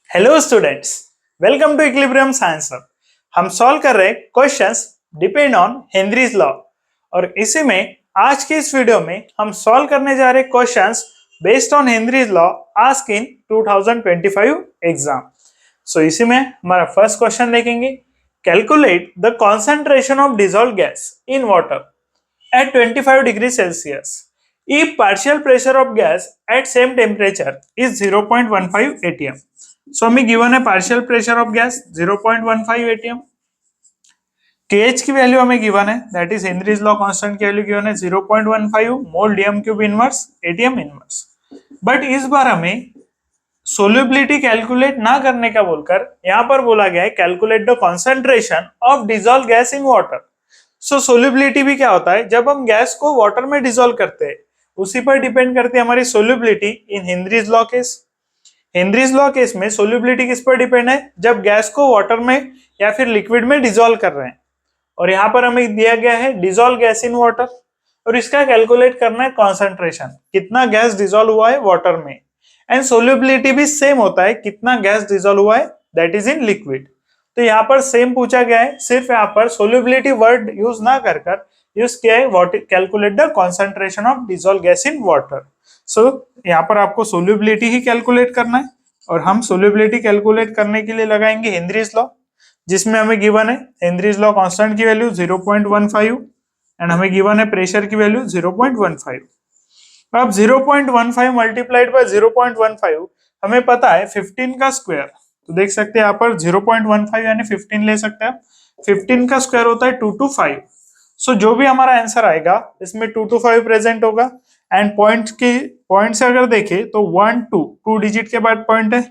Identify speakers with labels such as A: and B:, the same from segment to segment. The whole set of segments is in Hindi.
A: Hello students, welcome to equilibrium science hub. हम सॉल्व कर रहे questions depend on Henry's law और इसी में आज की इस वीडियो में हम सॉल्व करने जा रहे questions based on Henry's law ask in 2025 exam. So इसी में हमारा फर्स्ट क्वेश्चन देखेंगे, calculate the concentration of dissolved gas in water at 25 degrees Celsius if partial pressure of gas at same temperature is 0.15 atm. So हमें गिवन है partial pressure of gas 0.15 atm, KH की वैल्यू हमें गिवन है, that is Henry's law constant की वैल्यू गिवन है 0.15 मोल DM cube inverse ATM inverse. But इस बार हमें सोल्यूबिलिटी कैलकुलेट ना करने का बोलकर यहां पर बोला गया है calculate the concentration of dissolve gas in water. So solubility भी क्या होता है, जब हम गैस को वाटर में डिसॉल्व करते हैं उसी पर डिपेंड करती है हमारी solubility in Henry's law case. Henry's law case में सोल्यूबिलिटी किस पर डिपेंड है, जब गैस को वाटर में या फिर लिक्विड में डिसॉल्व कर रहे हैं, और यहाँ पर हमें दिया गया है डिसॉल्व गैस इन वाटर और इसका कैलकुलेट करना है कॉन्सेंट्रेशन, कितना गैस डिसॉल्व हुआ है वाटर में, एंड सोल्यूबिलिटी भी सेम होता है, कितना गैस डिसॉल्व हुआ है दैट इज इन लिक्विड। तो यहाँ पर सेम पूछा गया है, सिर्फ यहाँ पर सोल्यूबिलिटी वर्ड यूज ना कर यूज किया है calculate the concentration of dissolve gas in water. So यहाँ पर आपको सोल्यूबिलिटी ही कैलकुलेट करना है और हम सोल्यूबिलिटी कैलकुलेट करने के लिए लगाएंगे हेनरीज लॉ, जिसमें हमें गिवन है हेनरीज लॉ कांस्टेंट की वैल्यू 0.15 एंड हमें गिवन है प्रेशर की वैल्यू 0.15। अब 0.15 मल्टीप्लाइड बाय 0.15 हमें पता है 15 का स्क्वायर, तो देख सकते हैं यहाँ पर 0.15 यानी 15 ले सकते हैं, 15 का स्क्वायर होता है 225। सो जो भी हमारा आंसर आएगा इसमें 225 प्रेजेंट होगा एंड पॉइंट से अगर देखें तो 1 2 डिजिट के बाद पॉइंट है,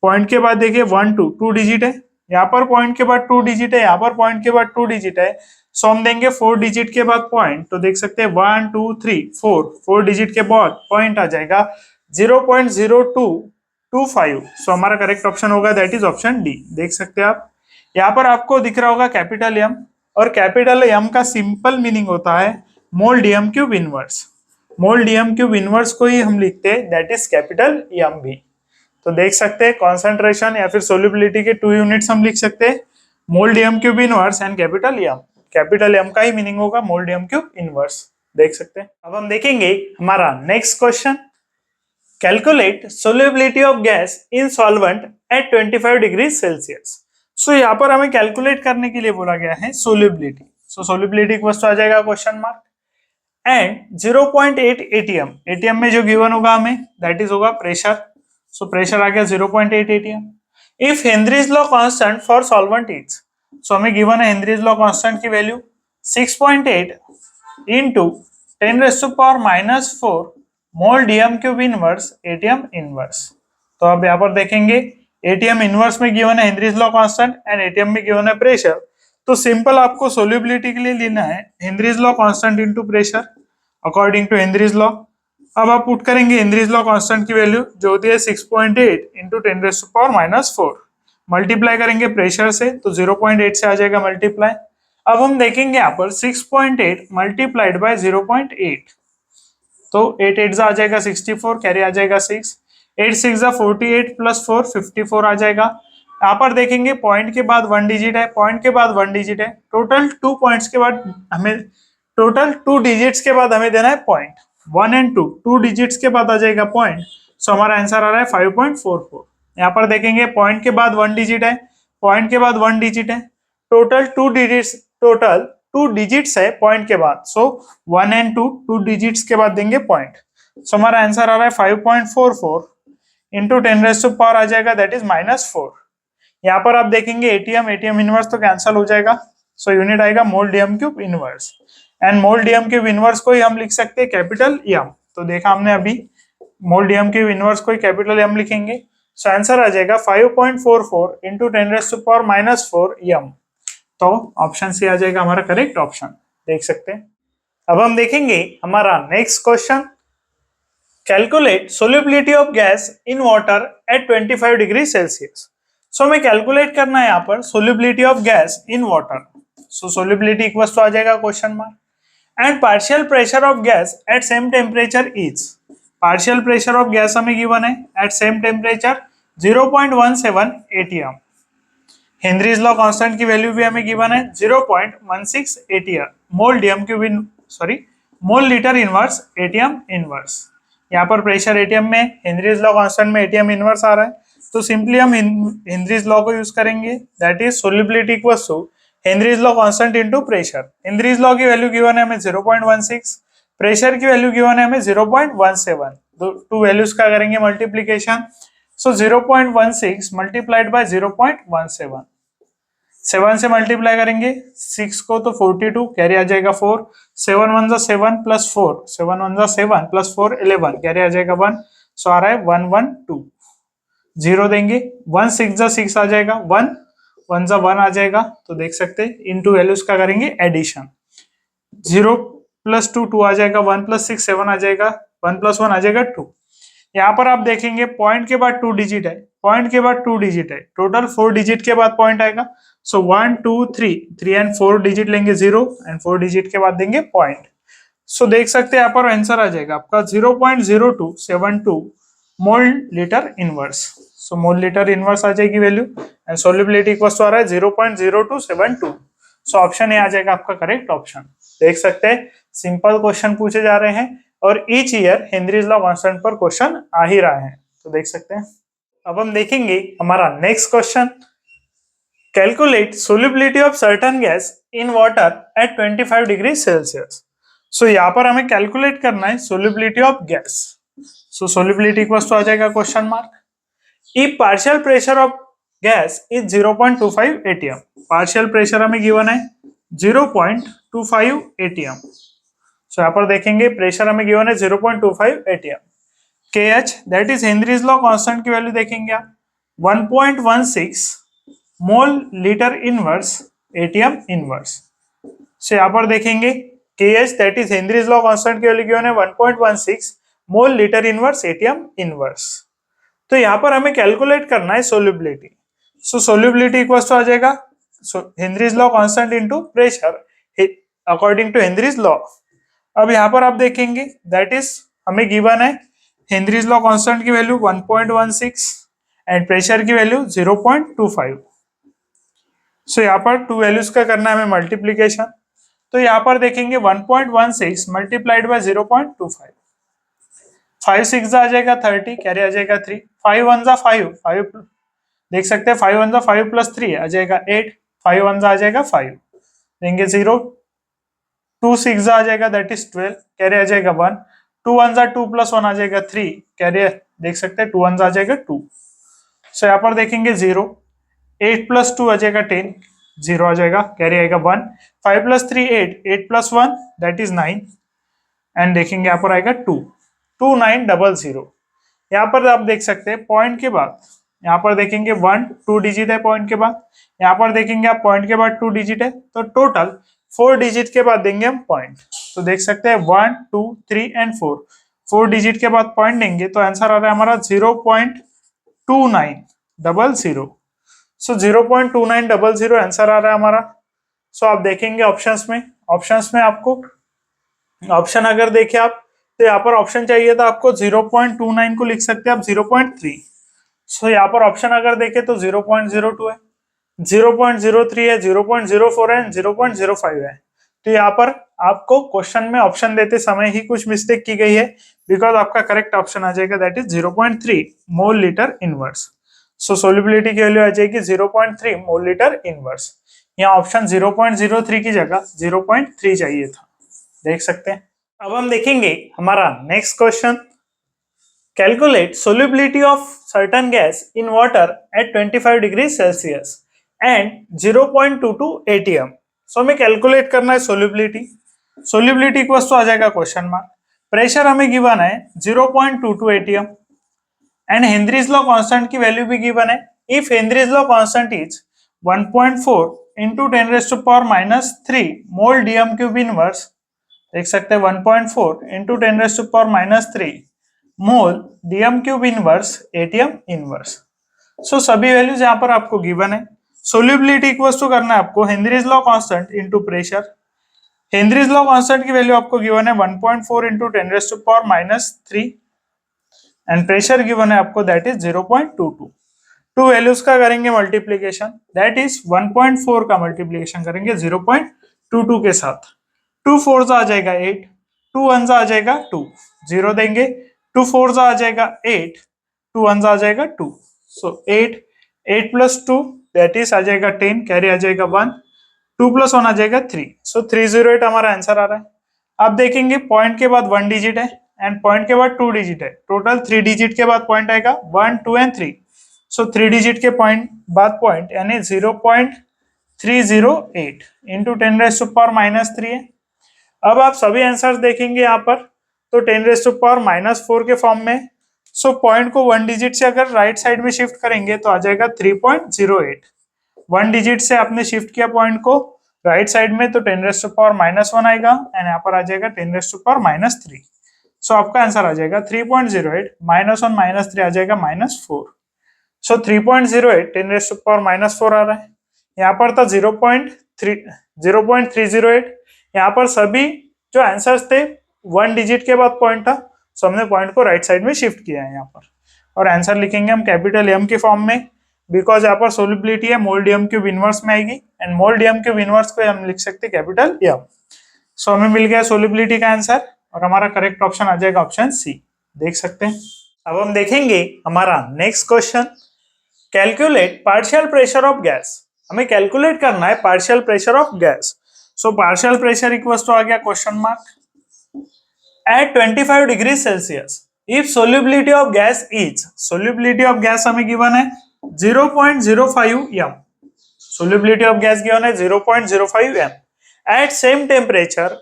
A: पॉइंट के बाद देखिए 1 2 डिजिट है, यहाँ पर पॉइंट के बाद 2 डिजिट है, यहाँ पर पॉइंट के बाद 2 डिजिट है। सो हम देंगे 4 डिजिट के बाद पॉइंट, तो देख सकते हैं 1 2 3 4 डिजिट के बाद पॉइंट आ जाएगा 0.0225। सो हमारा करेक्ट ऑप्शन होगा दैट इज ऑप्शन डी। देख सकते हैं आप यहाँ पर आपको दिख रहा होगा कैपिटल एम, और कैपिटल एम का सिंपल मीनिंग होता है मोल डीएम क्यूब इनवर्स। मोल डीएम क्यूब इनवर्स को ही हम लिखते हैं दैट इज कैपिटल एम भी। तो देख सकते हैं कॉन्सेंट्रेशन या फिर सोल्यूबिलिटी के 2 यूनिट्स हम लिख सकते हैं, mole DM cube inverse and capital M. Capital M का ही मीनिंग होगा मोल डीएम क्यूब इनवर्स। देख सकते हैं। अब हम देखेंगे हमारा next question, calculate solubility of gas in solvent at 25 degree Celsius. So यहाँ पर हमें कैलकुलेट करने के लिए बोला गया है सोल्यूबिलिटी। सो सोल्यूबिलिटी इक्वल्स आ जाएगा question mark and 0.8 atm, atm में जो गिवन होगा हमें दैट इज होगा प्रेशर। सो प्रेशर आ गया 0.8 atm. If Henry's law constant for solvent is, so हमें गिवन है हेनरीज लॉ कांस्टेंट की value 6.8 into 10⁻⁻⁴ mol DM cube inverse ATM inverse. तो अब यहाँ पर देखेंगे एटीएम इनवर्स में गिवन है Henry's law constant and ATM में गिवन है प्रेशर। तो सिंपल आपको सोल्यूबिलिटी के लिए लेना है Henry's law constant into pressure according to Henry's law. अब आप पुट करेंगे हेनरीज लॉ कांस्टेंट की वैल्यू जो होती है 6.8 into 10⁻⁻⁴, मल्टीप्लाई करेंगे प्रेशर से तो 0.8 से आ जाएगा मल्टीप्लाई। अब हम देखेंगे यहाँ पर 6.8 मल्टीप्लाइड बाय 0.8, तो 8 8 आ जाएगा 64, कैरी आ जाएगा 6, 8 6 48 प्लस 4 54 आ जाएगा। यहाँ पर देखेंगे पॉइंट के बाद 1 डिजिट है, पॉइंट के बाद 1 डिजिट है, टोटल 2 पॉइंट्स के बाद हमें टोटल 2 डिजिट्स के बाद हमें देना है पॉइंट 1 एंड 2 डिजिट्स के बाद आ जाएगा पॉइंट। सो हमारा आंसर आ रहा है 5.44। यहाँ पर देखेंगे पॉइंट के बाद 1 डिजिट है, पॉइंट के बाद 1 डिजिट है, टोटल 2 डिजिट्स है पॉइंट के बाद। सो 1 एंड 2 डिजिट्स के बाद देंगे पॉइंट। सो हमारा आंसर आ रहा है 5.44 इंटू 10⁻⁴ आ जाएगा दैट इज -4। यहाँ पर आप देखेंगे एटीएम इनवर्स तो कैंसिल हो जाएगा, सो यूनिट आएगा mol DM cube inverse and mol DM cube inverse को ही हम लिख सकते हैं कैपिटल एम। तो देखा हमने अभी मोल डीएम क्यूब इनवर्स को ही कैपिटल एम लिखेंगे, सो आंसर आ जाएगा 5.44 इंटू 10⁻⁴ एम। तो ऑप्शन सी आ जाएगा हमारा करेक्ट ऑप्शन। देख सकते हैं। अब हम देखेंगे हमारा next question, calculate solubility of gas in water at 25 degree Celsius. So हमें कैलकुलेट करना है यहाँ पर solubility of gas in water. So solubility equals तो आ जाएगा question mark and partial pressure of gas at same temperature is. Partial pressure of gas हमें गिवन है at same temperature 0.17 ATM। Henry's law constant की वैल्यू भी हमें गिवन है 0.16 ATM mol DM cube in sorry mole litre inverse ATM inverse. यहाँ पर प्रेशर एटीएम में, हेनरीज लॉ कांस्टेंट में एटीएम इनवर्स आ रहा है, तो सिंपली हम हेनरीज लॉ को यूज करेंगे, that is solubility equals to Henry's law constant into pressure. Henry's law की वैल्यू गिवन है हमें 0.16, प्रेशर की वैल्यू गिवन है हमें 0.17, टू वैल्यूज का करेंगे मल्टीप्लीकेशन, सो 0.16 मल्टीप्लाइड बाय 0.17, 7 से मल्टीप्लाई करेंगे 6 को तो 42, कैरी आ जाएगा 4, 7 1 जा 7 प्लस 4, 7 1 जा 7 प्लस 4 11, कैरी आ जाएगा 1, सो आ रहा है 112, 0 देंगे, 1 6 जा 6 आ जाएगा, 1 1 जा 1 आ जाएगा, तो देख सकते हैं इन टू वैल्यूज का करेंगे एडिशन, 0 प्लस 2 2 आ जाएगा, 1 प्लस 6 7 आ जाएगा, 1 प्लस 1 आ जाएगा 2। यहाँ पर आप देखेंगे पॉइंट के बाद 2 डिजिट है, पॉइंट के बाद 2 डिजिट है, टोटल 4 डिजिट के बाद पॉइंट आएगा, सो 1 2 3 3 एंड 4 डिजिट लेंगे 0 एंड 4 डिजिट के बाद देंगे पॉइंट, सो देख सकते हैं यहाँ पर आंसर आ जाएगा आपका 0.0272 mol litre inverse. So mol litre inverse आ जाएगी value and solubility equals to आ रहा है 0.0272, सो ऑप्शन ए आ जाएगा आपका करेक्ट ऑप्शन। देख सकते हैं सिंपल क्वेश्चन पूछे जा रहे हैं और each year Henrys law constant पर क्वेश्चन आ ही रहा है, तो देख सकते हैं। अब हम देखेंगे हमारा next question, calculate solubility of certain gas in water at 25 degree Celsius. So यहाँ पर हमें कैलकुलेट करना है solubility of gas, so solubility equals to आ जाएगा question mark, if partial pressure of gas is 0.25 ATM, partial pressure हमें गिवन है 0.25 ATM, सो यहाँ पर देखेंगे प्रेशर हमें गिवन है 0.25 ATM, KH that is Henry's law constant की वैल्यू देखेंगे आप 1.16 mol litre inverse ATM inverse, so यहाँ पर देखेंगे KH that is Henry's law constant की वैल्यू गिवन है 1.16 mol litre inverse ATM inverse, तो यहाँ पर हमें कैलकुलेट करना है solubility, so solubility equals to आ जाएगा Henry's law constant into pressure according to Henry's law. अब यहाँ पर आप देखेंगे दैट इज हमें गिवन है हेनरीज लॉ कांस्टेंट की वैल्यू 1.16 एंड प्रेशर की वैल्यू 0.25, सो यहाँ पर टू वैल्यूज का करना है हमें मल्टीप्लीकेशन, तो यहाँ पर देखेंगे 1.16 मल्टीप्लाइड बाय 0.25, 5 6 जा आ जाएगा 30, कैरी आ जाएगा 3, 5 1 जा 5 5 देख सकते हैं 5 1 जा 5 प्लस 3 आ जाएगा 8, 5 1 जा आ जाएगा 5 देंगे 0, 2 6 जा आ जाएगा दैट इज 12, कैरी आ जाएगा 1, 2 1 जा 2 प्लस 1 आ जाएगा 3, कैरी देख सकते हैं 2 1 जा आ जाएगा 2, सो यहाँ पर देखेंगे 0, 8 प्लस 2 आ जाएगा 10, 0 आ जाएगा, कैरी आएगा 1, 5 plus 3 8, 8 plus 1 that is 9 and देखेंगे यहाँ पर आएगा 2, 2900। यहाँ पर आप देख सकते हैं पॉइंट के बाद यहाँ पर देखेंगे 1 2 डिजिट है पॉइंट के बाद, यहाँ पर देखेंगे आप पॉइंट के बाद 2 डिजिट है, तो टोटल 4 डिजिट के बाद देंगे हम पॉइंट, तो देख सकते हैं 1 2 3 एंड 4 डिजिट के बाद पॉइंट देंगे, तो आंसर आ रहा है हमारा 0.2900, सो 0.2900 आंसर आ रहा है हमारा। सो आप देखेंगे ऑप्शंस में आपको ऑप्शन अगर देखे आप तो यहाँ पर ऑप्शन चाहिए था आपको 0.29 को लिख सकते हैं आप 0.3, सो यहाँ पर ऑप्शन अगर देखे तो 0.02 है, 0.03 है, 0.04 है, 0.05 है, तो यहाँ पर आपको क्वेश्चन में ऑप्शन देते समय ही कुछ मिस्टेक की गई है, बिकॉज आपका करेक्ट ऑप्शन आ जाएगा that is 0.3 mole litre inverse, so solubility की वैल्यू आ जाएगी 0.3 मोल लीटर इनवर्स, यहाँ ऑप्शन 0.03 की जगह 0.3 चाहिए था, देख सकते हैं। अब हम देखेंगे हमारा next question, calculate solubility of certain gas in water at 25 degree Celsius and 0.22 ATM, सो हमें कैलकुलेट करना है सोल्युबिलिटी इक्वल्स टू आ जाएगा क्वेश्चन मार्क, प्रेशर हमें गिवन है 0.22 ATM and Henrys law constant की वैल्यू भी गिवन है, if Henry's law constant is 1.4 into 10⁻³ mole DM cube inverse, देख सकते हैं 1.4 into 10⁻³ मोल DM cube inverse ATM inverse, सो सभी वैल्यूज यहाँ पर आपको गिवन है, सोल्युबिलिटी इक्वल्स टू करना है आपको Henrys law constant into pressure, Henry's law constant की वैल्यू आपको गिवन है 1.4 into 10⁻³ एंड प्रेशर गिवन है आपको दैट इज 0.22, टू वैल्यूज का करेंगे मल्टीप्लीकेशन, दैट इज 1.4 का मल्टीप्लीकेशन करेंगे 0.22 के साथ। 2 4 आ जाएगा 8, 2 1 आ जाएगा 2, 0 देंगे, 2 4 आ जाएगा 8, 2 1 आ जाएगा 2, सो 8 8 प्लस 2 दैट इज आ जाएगा 10, कैरी आ जाएगा 1, 2 प्लस 1 आ जाएगा 3, सो 308 हमारा आंसर आ रहा है। अब देखेंगे पॉइंट के बाद 1 डिजिट है एंड पॉइंट के बाद 2 डिजिट है, टोटल 3 डिजिट के बाद पॉइंट आएगा 1 2 एंड 3, सो 3 डिजिट के पॉइंट बाद पॉइंट यानी 0.308 इंटू 10 रेज़ टू पावर -3 है। अब आप सभी आंसर्स देखेंगे यहाँ पर तो 10 रेज़ टू पावर -4 के फॉर्म में, सो पॉइंट को 1 डिजिट से अगर राइट साइड में शिफ्ट करेंगे तो आ जाएगा 3.08। 1 डिजिट से आपने शिफ्ट किया पॉइंट को राइट साइड में तो 10 रेज़ टू पावर -1 आएगा एंड यहाँ पर आ जाएगा 10 रेज़ टू पावर -3, सो आपका आंसर आ जाएगा 3.08 -1 -3 आ जाएगा -4, सो 3.08 10 रेज़ टू पावर -4 आ रहा है। यहाँ पर था 0.308, यहाँ पर सभी जो आंसर्स थे 1 डिजिट के बाद पॉइंट था, सो हमने पॉइंट को राइट साइड में शिफ्ट किया है यहाँ पर, और आंसर लिखेंगे हम कैपिटल एम के फॉर्म में, बिकॉज यहाँ पर सोल्युबिलिटी है mole d m cube inverse में आएगी and mole d m cube inverse को हम लिख सकते कैपिटल एम। सो हमें मिल गया सोल्युबिलिटी का आंसर और हमारा करेक्ट ऑप्शन आ जाएगा ऑप्शन सी, देख सकते हैं। अब हम देखेंगे हमारा next question, calculate partial pressure of gas. हमें कैलकुलेट करना है partial pressure of gas, so partial pressure equals to आ गया question mark at 25 degree Celsius if solubility of gas is, solubility of gas हमें गिवन है 0.05 m, solubility of gas given है 0.05 m at same temperature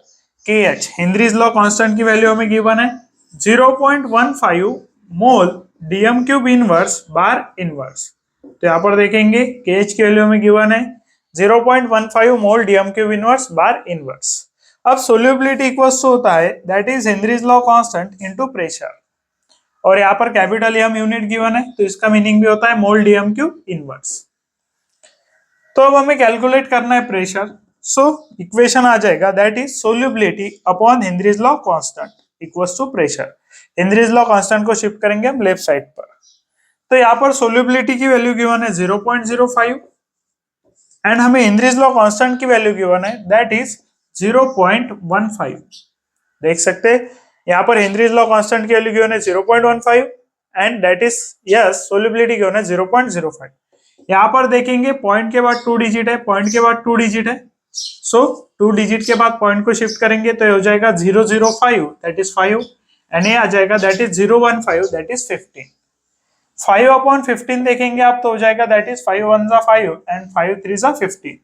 A: KH, Henry's law constant की वैल्यू हमें गिवन है 0.15 मोल डीएम क्यूब इनवर्स बार इनवर्स, तो यहाँ पर देखेंगे KH की वैल्यू हमें गिवन है 0.15 मोल डीएम क्यूब इनवर्स बार इनवर्स। अब सोल्युबिलिटी इक्वल्स होता है that is Henry's law constant into pressure, और यहाँ पर कैपिटल एम यूनिट गिवन है तो इसका मीनिंग भी होता है मोल डीएम क्यूब इनवर्स। तो अब हमें कैलकुलेट करना है प्रेशर, सो इक्वेशन आ जाएगा that is solubility upon Henry's law constant equals to pressure. Henry's law constant को शिफ्ट करेंगे हम लेफ्ट साइड पर, तो यहाँ पर सोल्युबिलिटी की वैल्यू गिवन है 0.05 एंड हमें हेनरीज लॉ कांस्टेंट की वैल्यू गिवन है दैट इज 0.15, देख सकते हैं यहाँ पर हेनरीज लॉ कांस्टेंट की वैल्यू गिवन है 0.15 and that is yes solubility given है 0.05। यहाँ पर देखेंगे पॉइंट के बाद 2 डिजिट है, पॉइंट के बाद 2 डिजिट है, सो 2 डिजिट के बाद पॉइंट को शिफ्ट करेंगे तो ये हो जाएगा 005 दैट इज 5 एंड ये आ जाएगा दैट इज 015 दैट इज 15। 5/15 देखेंगे आप तो हो जाएगा दैट इज 5 1 जा 5 एंड 5 3 जा 15,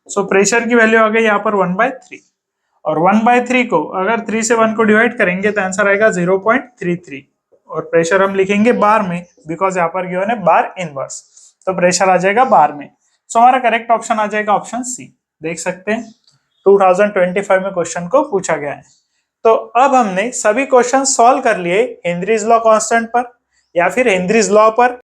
A: सो प्रेशर की वैल्यू आ गई यहाँ पर 1/3, और 1/3 को अगर 3 से 1 को डिवाइड करेंगे तो आंसर आएगा 0.33, और प्रेशर हम लिखेंगे बार में बिकॉज यहाँ पर गिवन है बार इनवर्स, तो प्रेशर आ जाएगा बार में, सो हमारा करेक्ट ऑप्शन आ जाएगा ऑप्शन सी, देख सकते हैं 2025 में क्वेश्चन को पूछा गया है। तो अब हमने सभी क्वेश्चन सॉल्व कर लिए हेनरीज लॉ कांस्टेंट पर या फिर हेनरीज लॉ पर,